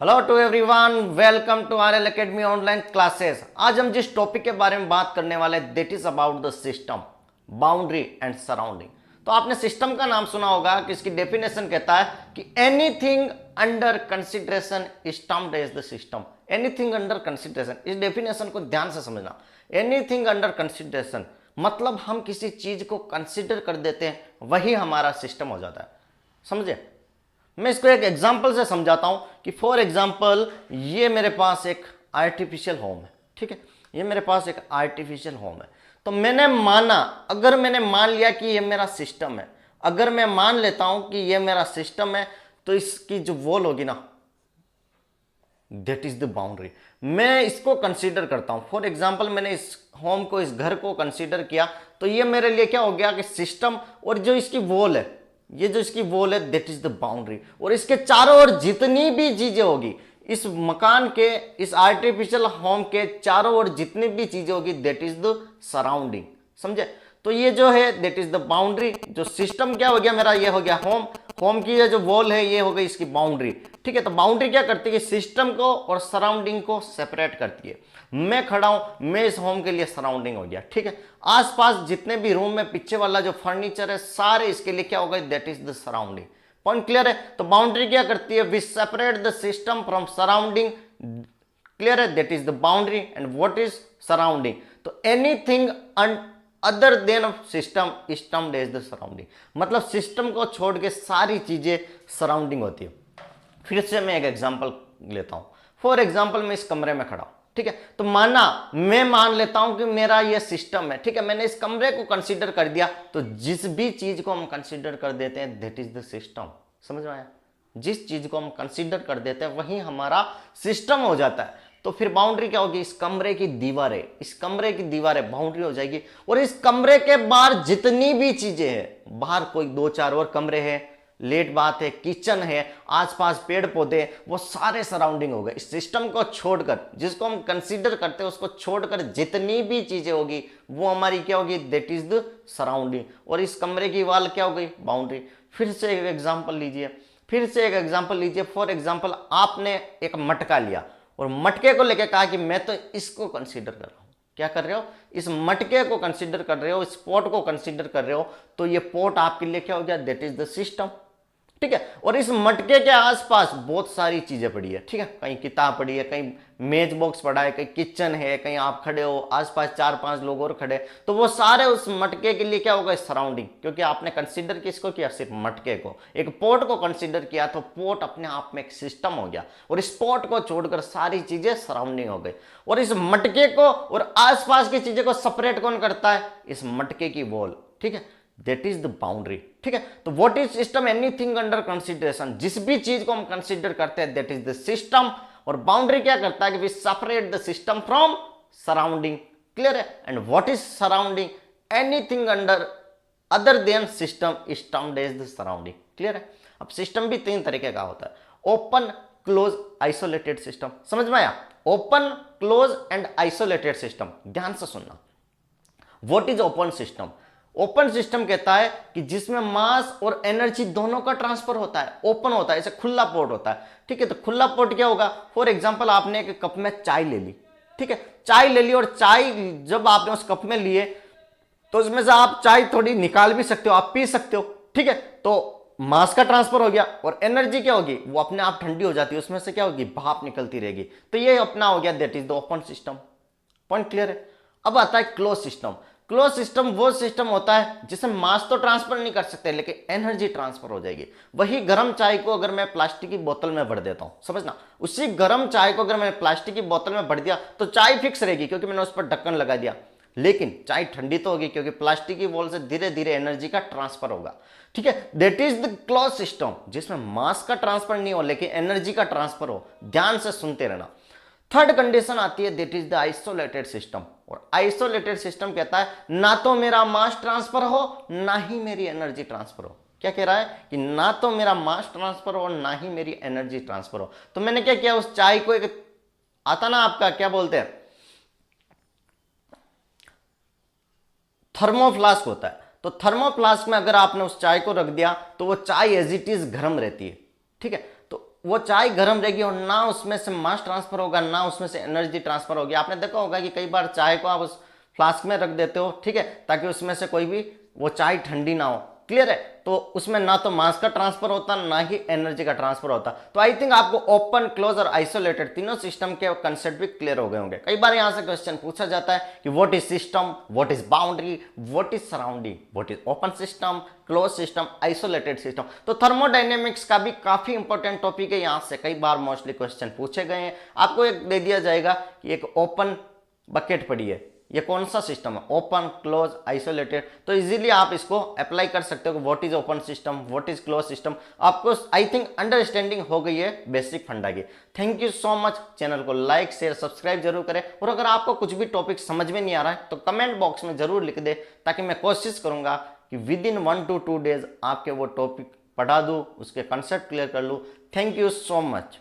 Hello to everyone, welcome to RL academy online classes. आज हम जिस टॉपिक के बारे में बात करने वाले that is about the system, boundary and surrounding. तो आपने सिस्टम का नाम सुना होगा कि इसकी डेफिनेशन कहता है कि anything under consideration is termed as the system. Anything under consideration, इस डेफिनेशन को ध्यान से समझना। एनीथिंग अंडर कंसिडरेशन मतलब हम किसी चीज को कंसिडर कर देते हैं, वही हमारा सिस्टम हो जाता है। समझे? मैं इसको एक एग्जांपल से समझाता हूं कि फॉर एग्जांपल ये मेरे पास एक आर्टिफिशियल होम है। ठीक है, ये मेरे पास एक आर्टिफिशियल होम है। तो मैंने माना, अगर मैंने मान लिया कि ये मेरा सिस्टम है, अगर मैं मान लेता हूं कि ये मेरा सिस्टम है, तो इसकी जो वॉल होगी ना, दैट इज द बाउंड्री। मैं इसको कंसीडर करता हूं। फॉर एग्जाम्पल मैंने इस होम को, इस घर को कंसीडर किया, तो ये मेरे लिए क्या हो गया कि सिस्टम, और जो इसकी वॉल है, ये जो इसकी वॉल है दैट इज द बाउंड्री। और इसके चारों ओर जितनी भी चीजें होगी, इस मकान के, इस आर्टिफिशियल होम के चारों ओर जितनी भी चीजें होगी दैट इज द सराउंडिंग। समझे? तो ये जो है दैट इज द बाउंड्री। जो सिस्टम क्या हो गया मेरा, ये हो गया होम। होम की ये जो वॉल है ये हो गई इसकी बाउंड्री। ठीक है, तो बाउंड्री क्या करती है, सिस्टम को और सराउंडिंग को सेपरेट करती है। मैं खड़ा हूं, मैं इस होम के लिए सराउंडिंग हो गया। ठीक है, आसपास जितने भी रूम में पीछे वाला जो फर्नीचर है सारे इसके लिए क्या हो गए, that is the surrounding. Point clear है? तो बाउंड्री क्या करती है, we separate the system from surrounding. Clear है? That is the boundary. And what is surrounding? तो anything other than system is termed as the surrounding. मतलब system को छोड़ के सारी चीजें सराउंडिंग होती है। फिर से मैं एक एग्जांपल लेता हूं। फॉर एग्जांपल मैं इस कमरे में खड़ा हूं। ठीक है, तो माना, मैं मान लेता हूं कि मेरा ये सिस्टम है। ठीक है, मैंने इस कमरे को कंसीडर कर दिया। तो जिस भी चीज को हम कंसीडर कर देते हैं दैट इज द सिस्टम। समझ में आया? जिस चीज को हम कंसीडर कर देते हैं वही हमारा सिस्टम हो जाता है। तो फिर बाउंड्री क्या होगी, इस कमरे की दीवारें, इस कमरे की दीवारें बाउंड्री हो जाएगी। और इस कमरे के बाहर जितनी भी चीजें हैं, बाहर कोई दो चार और कमरे हैं, लेट बात है, किचन है, आसपास पेड़ पौधे, वो सारे सराउंडिंग हो गए। इस सिस्टम को छोड़कर, जिसको हम कंसीडर करते हैं उसको छोड़कर जितनी भी चीजें होगी वो हमारी क्या होगी, दैट इज द सराउंडिंग। और इस कमरे की वॉल क्या हो गई, बाउंड्री। फिर से एक एग्जांपल लीजिए, फिर से एक एग्जांपल लीजिए। फॉर एग्जांपल आपने एक मटका लिया और मटके को लेकर कहा कि मैं तो इसको कंसीडर कर रहा हूं। क्या कर रहे हो, इस मटके को कंसीडर कर रहे हो, इस पोट को कंसीडर कर रहे हो। तो ये पोट आपके लिए क्या हो गया, दैट इज द सिस्टम। ठीक है, और इस मटके के आसपास बहुत सारी चीजें पड़ी है। ठीक है, कहीं किताब पड़ी है, कहीं मेज बॉक्स पड़ा है, कहीं किचन है, कहीं आप खड़े हो, आसपास चार पांच लोग और खड़े। तो वो सारे उस मटके के लिए क्या होगा, सराउंडिंग। क्योंकि आपने कंसीडर किसको किया, सिर्फ मटके को। एक पोट को कंसीडर किया तो पोट अपने आप में एक सिस्टम हो गया। और इस पोट को छोड़कर सारी चीजें सराउंडिंग हो गई। और इस मटके को और आसपास की चीजें को सेपरेट कौन करता है, इस मटके की वॉल। ठीक है, दैट इज द बाउंड्री। ठीक है, तो what is system, anything under consideration, जिस भी चीज को हम कंसीडर करते हैं दैट इज द सिस्टम। और बाउंड्री क्या करता है कि we separate the system from surrounding. Clear है? And what is surrounding, anything under other than system is termed as the surrounding. Clear है? अब सिस्टम भी तीन तरीके का होता है, ओपन, क्लोज, आइसोलेटेड सिस्टम। समझ में आया? Open, close and isolated system. ध्यान से सुनना, what is open system. Open system कहता है कि जिसमें मास और एनर्जी दोनों का ट्रांसफर होता है, ओपन होता है, ऐसे खुला पोर्ट होता है। ठीक है, तो खुला पोर्ट क्या होगा, फॉर एग्जांपल आपने एक कप में चाय ले ली। ठीक है, चाय ले ली, और चाय जब आपने उस कप में लिए तो उसमें से आप चाय थोड़ी निकाल भी सकते हो, आप पी सकते हो। ठीक है, तो मास का ट्रांसफर हो गया। और एनर्जी क्या होगी, वो अपने आप ठंडी हो जाती है, उसमें से क्या होगी, भाप निकलती रहेगी। तो ये अपना हो गया, that is the open system. Point clear है? अब आता है क्लोज सिस्टम। क्लोज सिस्टम वो सिस्टम होता है जिसमें मास तो ट्रांसफर नहीं कर सकते लेकिन एनर्जी ट्रांसफर हो जाएगी। वही गर्म चाय को अगर मैं प्लास्टिक की बोतल में भर देता हूं, समझना, उसी गर्म चाय को अगर मैंने प्लास्टिक की बोतल में भर दिया तो चाय फिक्स रहेगी क्योंकि मैंने उस पर ढक्कन लगा दिया। लेकिन चाय ठंडी तो होगी क्योंकि प्लास्टिक की बॉल से धीरे धीरे एनर्जी का ट्रांसफर होगा। ठीक है, that is the close system, जिसमें मास का ट्रांसफर नहीं हो लेकिन एनर्जी का ट्रांसफर हो। ध्यान से सुनते रहना। थर्ड कंडीशन आती है, that is the isolated system. और आइसोलेटेड सिस्टम कहता है ना तो मेरा मास ट्रांसफर हो ना ही मेरी एनर्जी ट्रांसफर हो। क्या कह रहा है कि ना तो मेरा मास ट्रांसफर हो ना ही मेरी एनर्जी ट्रांसफर हो। तो मैंने क्या किया, उस चाय को, एक आता ना आपका क्या बोलते हैं, थर्मोफ्लास्क होता है। तो थर्मोफ्लास्क में अगर आपने उस चाय को रख दिया तो वो चाय एज इट इज गर्म रहती है। ठीक है, तो वो चाय गर्म रहेगी और ना उसमें से मास ट्रांसफर होगा, ना उसमें से एनर्जी ट्रांसफर होगी। आपने देखा होगा कि कई बार चाय को आप उस फ्लास्क में रख देते हो, ठीक है, ताकि उसमें से कोई भी वो चाय ठंडी ना हो। क्लियर है? तो उसमें ना तो मास का ट्रांसफर होता, ना ही एनर्जी का ट्रांसफर होता। तो आई थिंक आपको ओपन, क्लोज और आइसोलेटेड तीनों सिस्टम के कंसेप्ट भी क्लियर हो गए होंगे। कई बार यहां से क्वेश्चन पूछा जाता है कि what is system, what is boundary, what is surrounding, what is open system, close system, isolated system. तो थर्मोडायनेमिक्स का भी काफी इंपॉर्टेंट टॉपिक है, यहां से कई बार मोस्टली क्वेश्चन पूछे गए हैं। आपको एक दे दिया जाएगा कि एक ओपन बकेट पड़ी है, ये कौन सा सिस्टम है, ओपन, क्लोज, आइसोलेटेड। तो इजीली आप इसको अप्लाई कर सकते हो कि what is open system, what is close system. आपको आई थिंक अंडरस्टैंडिंग हो गई है बेसिक फंडा की। Thank you so much. Channel को लाइक, शेयर, सब्सक्राइब जरूर करें। और अगर आपको कुछ भी टॉपिक समझ में नहीं आ रहा है तो कमेंट बॉक्स में जरूर लिख दे, ताकि मैं कोशिश करूंगा कि विद इन 1 to 2 days आपके वो टॉपिक पढ़ा दूं, उसके कंसेप्ट क्लियर कर लूं। Thank you so much.